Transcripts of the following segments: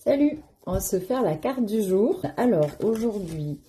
Salut, on va se faire la carte du jour. Alors aujourd'hui,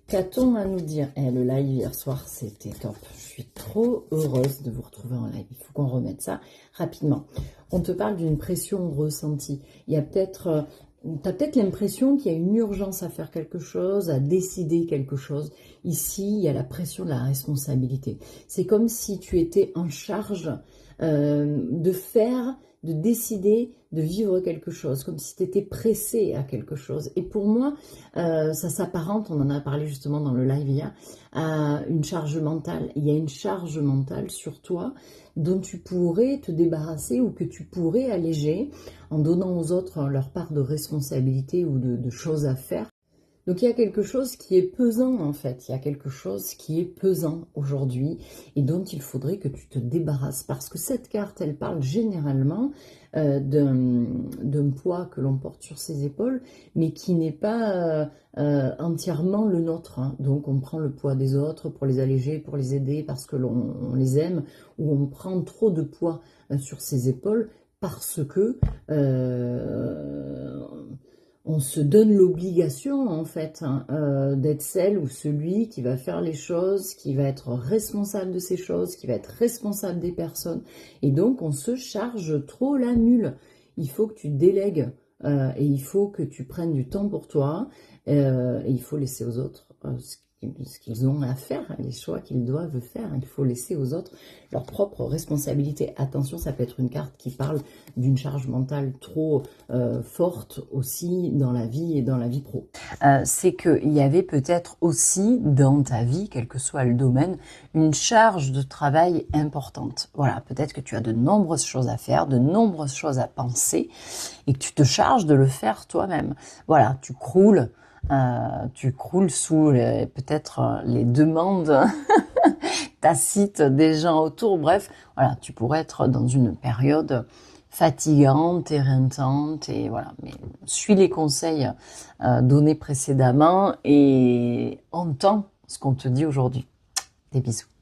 qu'a-t-on à nous dire? Le live hier soir, c'était top. Je suis trop heureuse de vous retrouver en live. Il faut qu'on remette ça rapidement. On te parle d'une pression ressentie. Il y a peut-être... Tu as peut-être l'impression qu'il y a une urgence à faire quelque chose, à décider quelque chose. Ici, il y a la pression de la responsabilité. C'est comme si tu étais en charge de faire, de décider, de vivre quelque chose, comme si tu étais pressé à quelque chose. Et pour moi, ça s'apparente, on en a parlé justement dans le live hier, à une charge mentale. Il y a une charge mentale sur toi dont tu pourrais te débarrasser ou que tu pourrais alléger en donnant aux autres leur part de responsabilité ou de choses à faire. Donc il y a quelque chose qui est pesant en fait, il y a quelque chose qui est pesant aujourd'hui et dont il faudrait que tu te débarrasses parce que cette carte elle parle généralement d'un poids que l'on porte sur ses épaules mais qui n'est pas entièrement le nôtre, hein. Donc on prend le poids des autres pour les alléger, pour les aider parce que l'on les aime, ou on prend trop de poids sur ses épaules parce que on se donne l'obligation, en fait, hein, d'être celle ou celui qui va faire les choses, qui va être responsable de ces choses, qui va être responsable des personnes. Et donc, on se charge trop la mule. Il faut que tu délègues et il faut que tu prennes du temps pour toi et il faut laisser aux autres ce qu'ils ont à faire, les choix qu'ils doivent faire. Il faut laisser aux autres leur propre responsabilité. Attention, ça peut être une carte qui parle d'une charge mentale trop forte aussi dans la vie et dans la vie pro. C'est qu'il y avait peut-être aussi dans ta vie, quel que soit le domaine, une charge de travail importante. Voilà, peut-être que tu as de nombreuses choses à faire, de nombreuses choses à penser et que tu te charges de le faire toi-même. Voilà, tu croules sous peut-être les demandes tacites des gens autour. Bref, voilà, tu pourrais être dans une période fatigante, éreintante, et voilà. Mais suis les conseils donnés précédemment et entends ce qu'on te dit aujourd'hui. Des bisous.